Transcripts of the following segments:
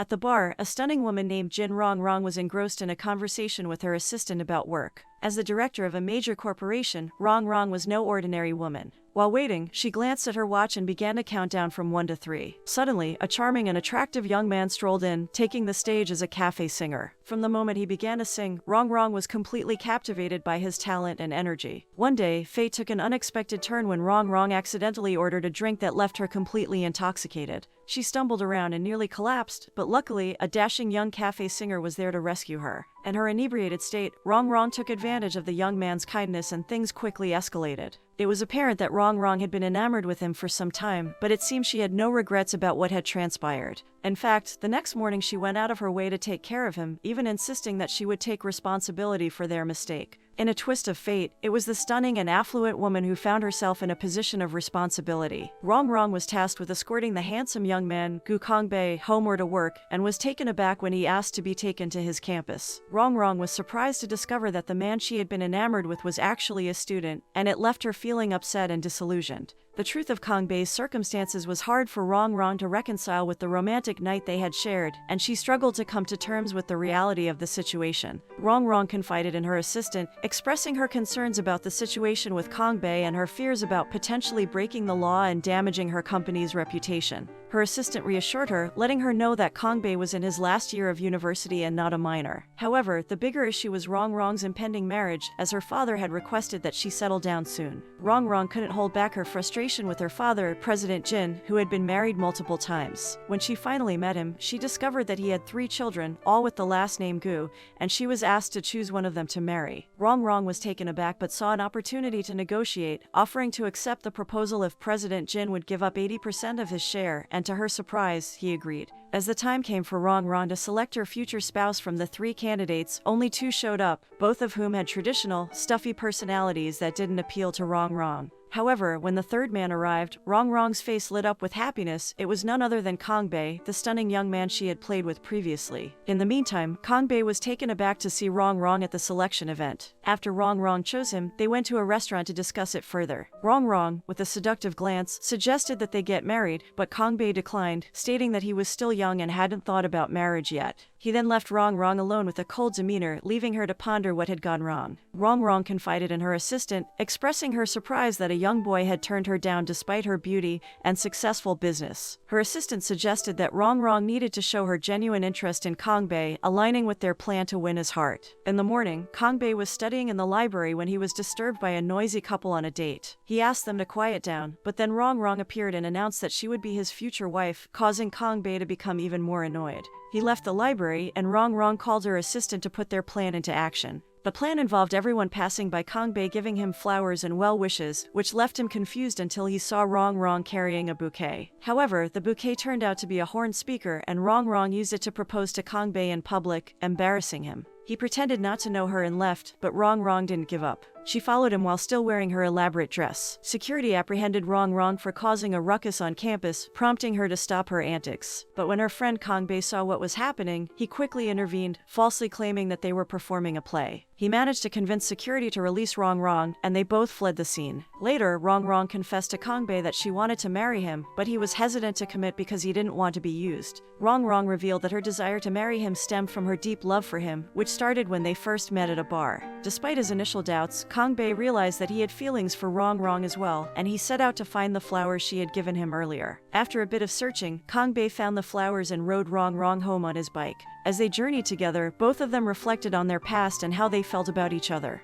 At the bar, a stunning woman named Jin Rong Rong was engrossed in a conversation with her assistant about work. As the director of a major corporation, Rong Rong was no ordinary woman. While waiting, she glanced at her watch and began to count down from 1 to 3. Suddenly, a charming and attractive young man strolled in, taking the stage as a cafe singer. From the moment he began to sing, Rong Rong was completely captivated by his talent and energy. One day, fate took an unexpected turn when Rong Rong accidentally ordered a drink that left her completely intoxicated. She stumbled around and nearly collapsed, but luckily, a dashing young cafe singer was there to rescue her. In her inebriated state, Rong Rong took advantage of the young man's kindness and things quickly escalated. It was apparent that Rong Rong had been enamored with him for some time, but it seemed she had no regrets about what had transpired. In fact, the next morning she went out of her way to take care of him, even insisting that she would take responsibility for their mistake. In a twist of fate, it was the stunning and affluent woman who found herself in a position of responsibility. Rong Rong was tasked with escorting the handsome young man, Gu Kongbei, homeward to work, and was taken aback when he asked to be taken to his campus. Rong Rong was surprised to discover that the man she had been enamored with was actually a student, and it left her feeling upset and disillusioned. The truth of Kongbei's circumstances was hard for Rong Rong to reconcile with the romantic night they had shared, and she struggled to come to terms with the reality of the situation. Rong Rong confided in her assistant, expressing her concerns about the situation with Kongbei and her fears about potentially breaking the law and damaging her company's reputation. Her assistant reassured her, letting her know that Kongbei was in his last year of university and not a minor. However, the bigger issue was Rong Rong's impending marriage, as her father had requested that she settle down soon. Rong Rong couldn't hold back her frustration with her father, President Jin, who had been married multiple times. When she finally met him, she discovered that he had 3 children, all with the last name Gu, and she was asked to choose one of them to marry. Rong Rong was taken aback but saw an opportunity to negotiate, offering to accept the proposal if President Jin would give up 80% of his share, and to her surprise, he agreed. As the time came for Rong Rong to select her future spouse from the 3 candidates, only 2 showed up, both of whom had traditional, stuffy personalities that didn't appeal to Rong Rong. However, when the 3rd man arrived, Rong Rong's face lit up with happiness. It was none other than Kongbei, the stunning young man she had played with previously. In the meantime, Kongbei was taken aback to see Rong Rong at the selection event. After Rong Rong chose him, they went to a restaurant to discuss it further. Rong Rong, with a seductive glance, suggested that they get married, but Kongbei declined, stating that he was still young and hadn't thought about marriage yet. He then left Rong Rong alone with a cold demeanor, leaving her to ponder what had gone wrong. Rong Rong confided in her assistant, expressing her surprise that a young boy had turned her down despite her beauty and successful business. Her assistant suggested that Rong Rong needed to show her genuine interest in Kongbei, aligning with their plan to win his heart. In the morning, Kongbei was studying in the library when he was disturbed by a noisy couple on a date. He asked them to quiet down, but then Rong Rong appeared and announced that she would be his future wife, causing Kongbei to become even more annoyed. He left the library, and Rong Rong called her assistant to put their plan into action. The plan involved everyone passing by Kongbei giving him flowers and well wishes, which left him confused until he saw Rong Rong carrying a bouquet. However, the bouquet turned out to be a horn speaker, and Rong Rong used it to propose to Kongbei in public, embarrassing him. He pretended not to know her and left, but Rong Rong didn't give up. She followed him while still wearing her elaborate dress. Security apprehended Rong Rong for causing a ruckus on campus, prompting her to stop her antics. But when her friend Kongbei saw what was happening, he quickly intervened, falsely claiming that they were performing a play. He managed to convince security to release Rong Rong, and they both fled the scene. Later, Rong Rong confessed to Kongbei that she wanted to marry him, but he was hesitant to commit because he didn't want to be used. Rong Rong revealed that her desire to marry him stemmed from her deep love for him, which started when they first met at a bar. Despite his initial doubts, Kongbei realized that he had feelings for Rong Rong as well, and he set out to find the flowers she had given him earlier. After a bit of searching, Kongbei found the flowers and rode Rong Rong home on his bike. As they journeyed together, both of them reflected on their past and how they felt about each other.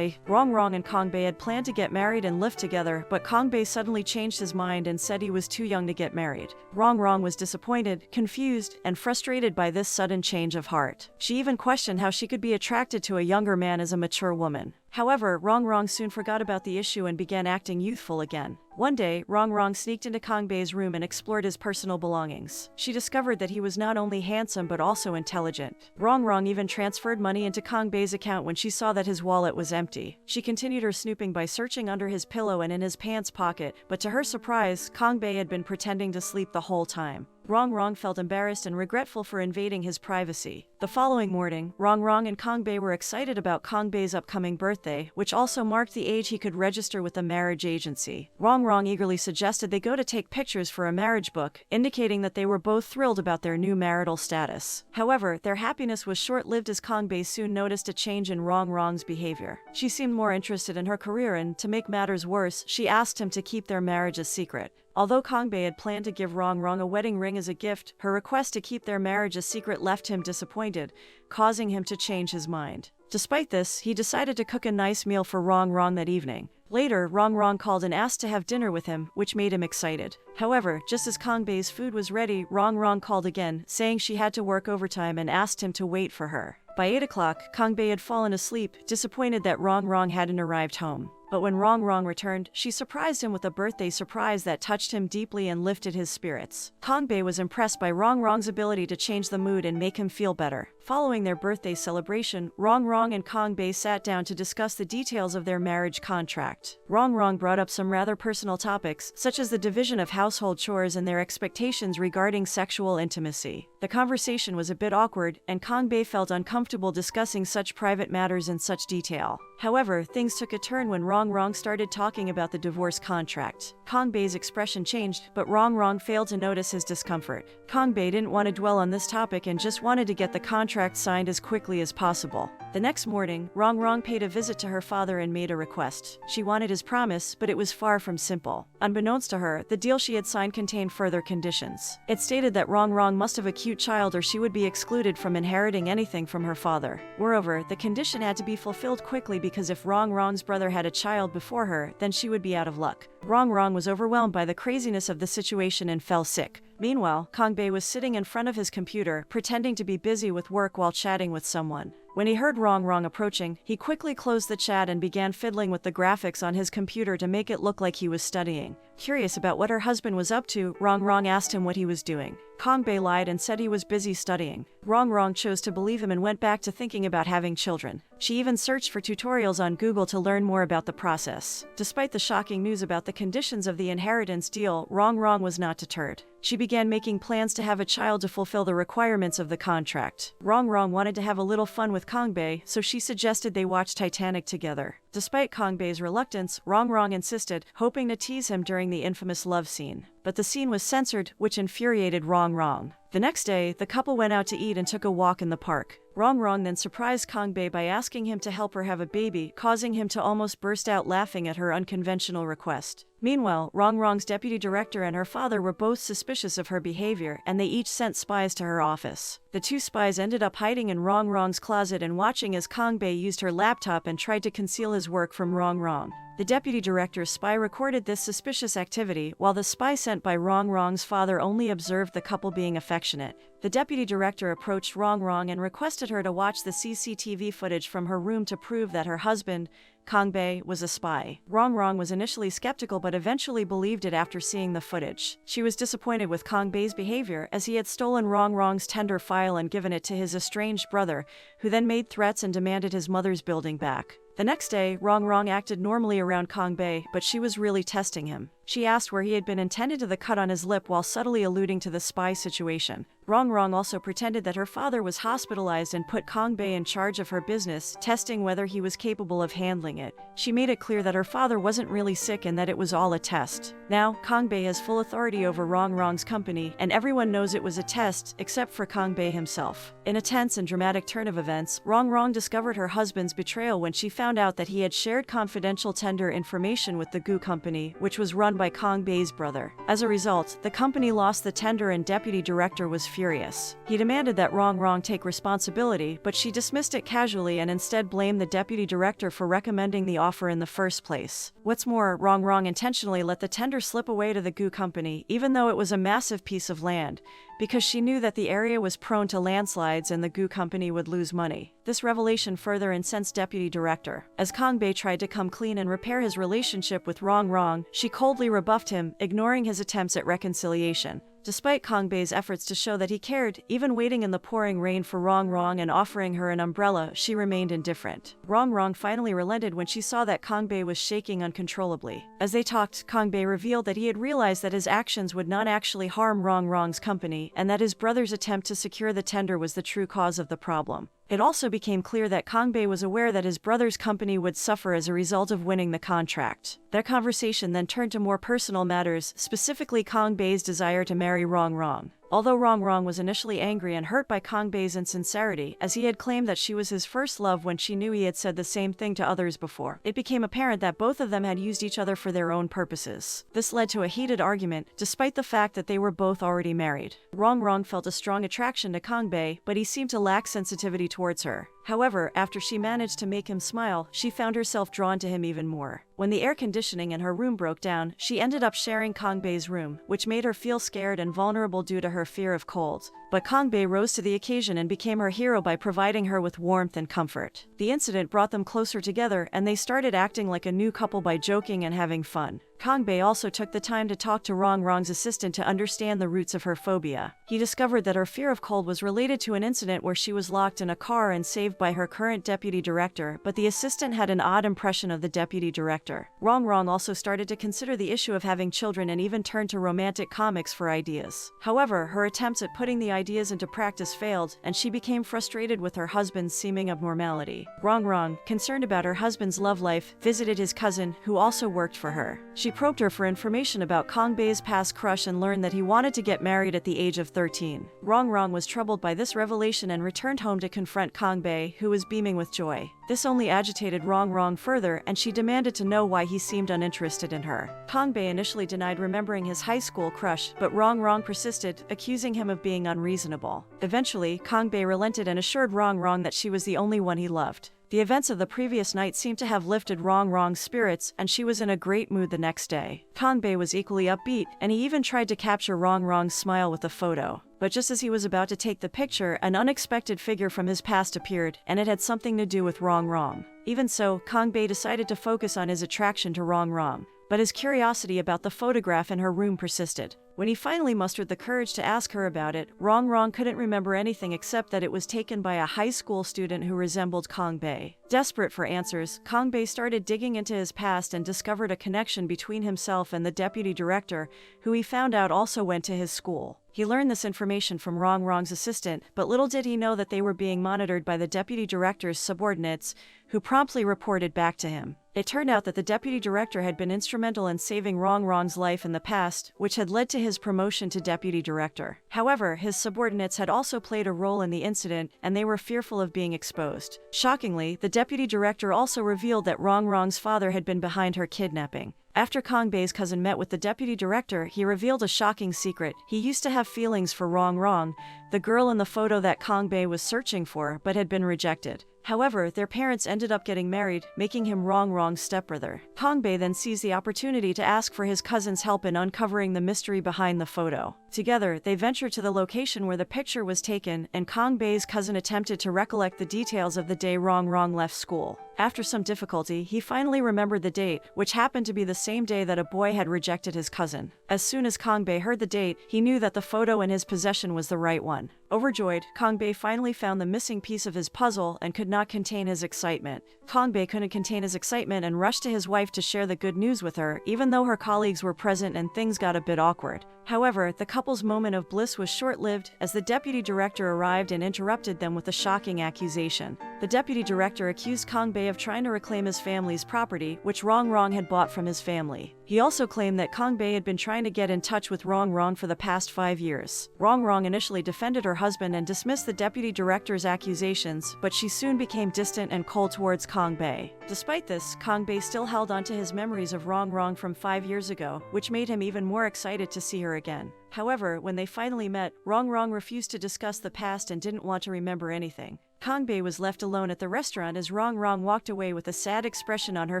Rong Rong and Kongbei had planned to get married and live together, but Kongbei suddenly changed his mind and said he was too young to get married. Rong Rong was disappointed, confused, and frustrated by this sudden change of heart. She even questioned how she could be attracted to a younger man as a mature woman. However, Rong Rong soon forgot about the issue and began acting youthful again. One day, Rong Rong sneaked into Kongbei's room and explored his personal belongings. She discovered that he was not only handsome but also intelligent. Rong Rong even transferred money into Kongbei's account when she saw that his wallet was empty. She continued her snooping by searching under his pillow and in his pants pocket, but to her surprise, Kongbei had been pretending to sleep the whole time. Rong Rong felt embarrassed and regretful for invading his privacy. The following morning, Rong Rong and Kong Bei were excited about Kong Bei's upcoming birthday, which also marked the age he could register with the marriage agency. Rong Rong eagerly suggested they go to take pictures for a marriage book, indicating that they were both thrilled about their new marital status. However, their happiness was short-lived as Kong Bei soon noticed a change in Rong Rong's behavior. She seemed more interested in her career and, to make matters worse, she asked him to keep their marriage a secret. Although Kong Bei had planned to give Rong Rong a wedding ring as a gift, her request to keep their marriage a secret left him disappointed, causing him to change his mind. Despite this, he decided to cook a nice meal for Rong Rong that evening. Later, Rong Rong called and asked to have dinner with him, which made him excited. However, just as Kong Bei's food was ready, Rong Rong called again, saying she had to work overtime and asked him to wait for her. By 8 o'clock, Kong Bei had fallen asleep, disappointed that Rong Rong hadn't arrived home. But when Rong Rong returned, she surprised him with a birthday surprise that touched him deeply and lifted his spirits. Kong Bei was impressed by Rong Rong's ability to change the mood and make him feel better. Following their birthday celebration, Rong Rong and Kong Bei sat down to discuss the details of their marriage contract. Rong Rong brought up some rather personal topics, such as the division of household chores and their expectations regarding sexual intimacy. The conversation was a bit awkward, and Kong Bei felt uncomfortable discussing such private matters in such detail. However, things took a turn when Rong Rong started talking about the divorce contract. Kong Bei's expression changed, but Rong Rong failed to notice his discomfort. Kong Bei didn't want to dwell on this topic and just wanted to get the contract signed as quickly as possible. The next morning, Rong Rong paid a visit to her father and made a request. She wanted his promise, but it was far from simple. Unbeknownst to her, the deal she had signed contained further conditions. It stated that Rong Rong must have a cute child or she would be excluded from inheriting anything from her father. Moreover, the condition had to be fulfilled quickly because if Rong Rong's brother had a child before her, then she would be out of luck. Rong Rong was overwhelmed by the craziness of the situation and fell sick. Meanwhile, Kong Bei was sitting in front of his computer, pretending to be busy with work while chatting with someone. When he heard Rong Rong approaching, he quickly closed the chat and began fiddling with the graphics on his computer to make it look like he was studying. Curious about what her husband was up to, Rong Rong asked him what he was doing. Kong Bei lied and said he was busy studying. Rong Rong chose to believe him and went back to thinking about having children. She even searched for tutorials on Google to learn more about the process. Despite the shocking news about the conditions of the inheritance deal, Rong Rong was not deterred. She began making plans to have a child to fulfill the requirements of the contract. Rong Rong wanted to have a little fun with Kong Bei, so she suggested they watch Titanic together. Despite Kong Bei's reluctance, Rong Rong insisted, hoping to tease him during the infamous love scene. But the scene was censored, which infuriated Rong Rong. The next day, the couple went out to eat and took a walk in the park. Rong Rong then surprised Kong Bei by asking him to help her have a baby, causing him to almost burst out laughing at her unconventional request. Meanwhile, Rong Rong's deputy director and her father were both suspicious of her behavior, and they each sent spies to her office. The two spies ended up hiding in Rong Rong's closet and watching as Kong Bei used her laptop and tried to conceal his work from Rong Rong. The deputy director's spy recorded this suspicious activity, while the spy sent by Rong Rong's father only observed the couple being affectionate. The deputy director approached Rong Rong and requested her to watch the CCTV footage from her room to prove that her husband, Kong Bei, was a spy. Rong Rong was initially skeptical but eventually believed it after seeing the footage. She was disappointed with Kong Bei's behavior, as he had stolen Rong Rong's tender file and given it to his estranged brother, who then made threats and demanded his mother's building back. The next day, Rong Rong acted normally around Kong Bei, but she was really testing him. She asked where he had been and tended to the cut on his lip while subtly alluding to the spy situation. Rong Rong also pretended that her father was hospitalized and put Kong Bei in charge of her business, testing whether he was capable of handling it. She made it clear that her father wasn't really sick and that it was all a test. Now, Kong Bei has full authority over Rong Rong's company, and everyone knows it was a test, except for Kong Bei himself. In a tense and dramatic turn of events, Rong Rong discovered her husband's betrayal when she found out that he had shared confidential tender information with the Goo Company, which was run by Kong Bei's brother. As a result, the company lost the tender and deputy director was furious. He demanded that Rong Rong take responsibility, but she dismissed it casually and instead blamed the deputy director for recommending the offer in the first place. What's more, Rong Rong intentionally let the tender slip away to the Goo Company, even though it was a massive piece of land, because she knew that the area was prone to landslides and the Goo Company would lose money. This revelation further incensed deputy director. As Kong Bei tried to come clean and repair his relationship with Rong Rong, she coldly rebuffed him, ignoring his attempts at reconciliation. Despite Kang Bei's efforts to show that he cared, even waiting in the pouring rain for Rong Rong and offering her an umbrella, she remained indifferent. Rong Rong finally relented when she saw that Kang Bei was shaking uncontrollably. As they talked, Kang Bei revealed that he had realized that his actions would not actually harm Rong Rong's company, and that his brother's attempt to secure the tender was the true cause of the problem. It also became clear that Kang Bei was aware that his brother's company would suffer as a result of winning the contract. Their conversation then turned to more personal matters, specifically Kang Bei's desire to marry Rong Rong. Although Rong Rong was initially angry and hurt by Kang Bei's insincerity, as he had claimed that she was his first love when she knew he had said the same thing to others before, it became apparent that both of them had used each other for their own purposes. This led to a heated argument, despite the fact that they were both already married. Rong Rong felt a strong attraction to Kang Bei, but he seemed to lack sensitivity towards her. However, after she managed to make him smile, she found herself drawn to him even more. When the air conditioning in her room broke down, she ended up sharing Kang Bei's room, which made her feel scared and vulnerable due to her fear of cold. But Kang Bei rose to the occasion and became her hero by providing her with warmth and comfort. The incident brought them closer together, and they started acting like a new couple by joking and having fun. Kang Bei also took the time to talk to Rong Rong's assistant to understand the roots of her phobia. He discovered that her fear of cold was related to an incident where she was locked in a car and saved by her current deputy director, but the assistant had an odd impression of the deputy director. Rong Rong also started to consider the issue of having children and even turned to romantic comics for ideas. However, her attempts at putting the ideas into practice failed, and she became frustrated with her husband's seeming abnormality. Rong Rong, concerned about her husband's love life, visited his cousin, who also worked for her. She probed her for information about Kang Bei's past crush and learned that he wanted to get married at the age of 13. Rong Rong was troubled by this revelation and returned home to confront Kang Bei, who was beaming with joy. This only agitated Rong Rong further, and she demanded to know why he seemed uninterested in her. Kang Bei initially denied remembering his high school crush, but Rong Rong persisted, accusing him of being unreasonable. Eventually, Kang Bei relented and assured Rong Rong that she was the only one he loved. The events of the previous night seemed to have lifted Rong Rong's spirits, and she was in a great mood the next day. Kang Bei was equally upbeat, and he even tried to capture Rong Rong's smile with a photo. But just as he was about to take the picture, an unexpected figure from his past appeared, and it had something to do with Rong Rong. Even so, Kang Bei decided to focus on his attraction to Rong Rong, but his curiosity about the photograph in her room persisted. When he finally mustered the courage to ask her about it, Rong Rong couldn't remember anything except that it was taken by a high school student who resembled Kang Bei. Desperate for answers, Kang Bei started digging into his past and discovered a connection between himself and the deputy director, who he found out also went to his school. He learned this information from Rong Rong's assistant, but little did he know that they were being monitored by the deputy director's subordinates, who promptly reported back to him. It turned out that the deputy director had been instrumental in saving Rong Rong's life in the past, which had led to his promotion to deputy director. However, his subordinates had also played a role in the incident, and they were fearful of being exposed. Shockingly, the deputy director also revealed that Rong Rong's father had been behind her kidnapping. After Kang Bei's cousin met with the deputy director, he revealed a shocking secret. He used to have feelings for Rong Rong, the girl in the photo that Kang Bei was searching for, but had been rejected. However, their parents ended up getting married, making him Rong Rong's stepbrother. Kang Bei then seized the opportunity to ask for his cousin's help in uncovering the mystery behind the photo. Together, they ventured to the location where the picture was taken, and Kang Bei's cousin attempted to recollect the details of the day Rong Rong left school. After some difficulty, he finally remembered the date, which happened to be the same day that a boy had rejected his cousin. As soon as Kang Bei heard the date, he knew that the photo in his possession was the right one. Overjoyed, Kang Bei finally found the missing piece of his puzzle and could not contain his excitement. Kang Bei couldn't contain his excitement and rushed to his wife to share the good news with her, even though her colleagues were present and things got a bit awkward. However, the couple's moment of bliss was short-lived, as the deputy director arrived and interrupted them with a shocking accusation. The deputy director accused Kang Bei of trying to reclaim his family's property, which Rong Rong had bought from his family. He also claimed that Kang Bei had been trying to get in touch with Rong Rong for the past 5 years. Rong Rong initially defended her husband and dismissed the deputy director's accusations, but she soon became distant and cold towards Kang Bei. Despite this, Kang Bei still held onto his memories of Rong Rong from 5 years ago, which made him even more excited to see her again. However, when they finally met, Rong Rong refused to discuss the past and didn't want to remember anything. Kang Bei was left alone at the restaurant as Rong Rong walked away with a sad expression on her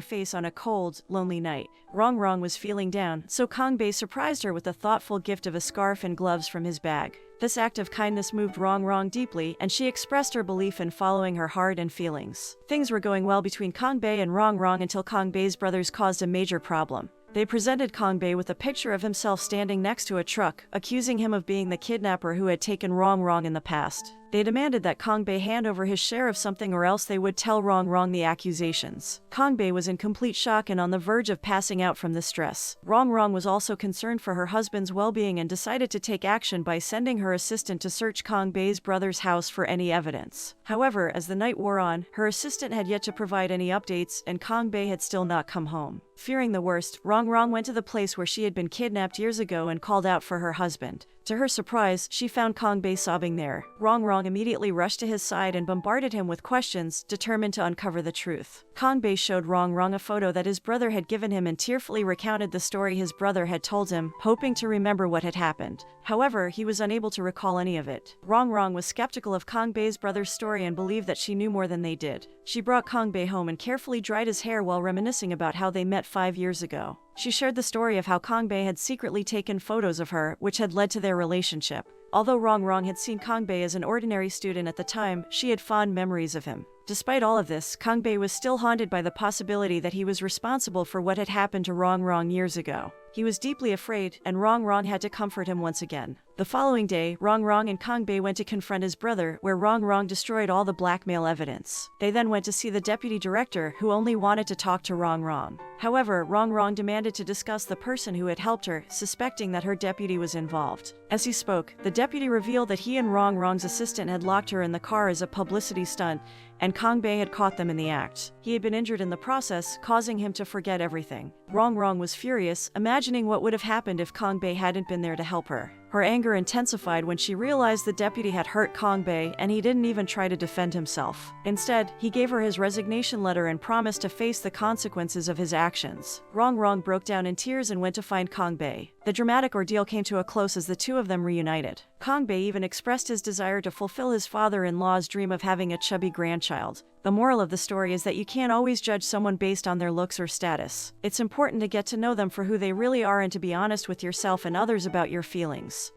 face on a cold, lonely night. Rong Rong was feeling down, so Kang Bei surprised her with a thoughtful gift of a scarf and gloves from his bag. This act of kindness moved Rong Rong deeply, and she expressed her belief in following her heart and feelings. Things were going well between Kang Bei and Rong Rong until Kang Bei's brothers caused a major problem. They presented Kang Bei with a picture of himself standing next to a truck, accusing him of being the kidnapper who had taken Rong in the past. They demanded that Kang Bei hand over his share of something or else they would tell Rong the accusations. Kang Bei was in complete shock and on the verge of passing out from the stress. Rong was also concerned for her husband's well-being and decided to take action by sending her assistant to search Kang Bei's brother's house for any evidence. However, as the night wore on, her assistant had yet to provide any updates and Kang Bei had still not come home. Fearing the worst, Rong went to the place where she had been kidnapped years ago and called out for her husband. To her surprise, she found Kang Bei sobbing there. Rong immediately rushed to his side and bombarded him with questions, determined to uncover the truth. Kang Bei showed Rong a photo that his brother had given him and tearfully recounted the story his brother had told him, hoping to remember what had happened. However, he was unable to recall any of it. Rong was skeptical of Kang Bei's brother's story and believed that she knew more than they did. She brought Kang Bei home and carefully dried his hair while reminiscing about how they met 5 years ago. She shared the story of how Kang Bei had secretly taken photos of her, which had led to their relationship. Although Rong had seen Kang Bei as an ordinary student at the time, she had fond memories of him. Despite all of this, Kang Bei was still haunted by the possibility that he was responsible for what had happened to Rong years ago. He was deeply afraid, and Rong had to comfort him once again. The following day, Rong and Kang Bei went to confront his brother, where Rong destroyed all the blackmail evidence. They then went to see the deputy director, who only wanted to talk to Rong. However, Rong demanded to discuss the person who had helped her, suspecting that her deputy was involved. As he spoke, the deputy revealed that he and Rong's assistant had locked her in the car as a publicity stunt, and Kang Bei had caught them in the act. He had been injured in the process, causing him to forget everything. Rong was furious, imagining what would have happened if Kang Bei hadn't been there to help her. Her anger intensified when she realized the deputy had hurt Kang Bei and he didn't even try to defend himself. Instead, he gave her his resignation letter and promised to face the consequences of his actions. Rong broke down in tears and went to find Kang Bei. The dramatic ordeal came to a close as the two of them reunited. Kang Bei even expressed his desire to fulfill his father-in-law's dream of having a chubby grandchild. The moral of the story is that you can't always judge someone based on their looks or status. It's important to get to know them for who they really are and to be honest with yourself and others about your feelings.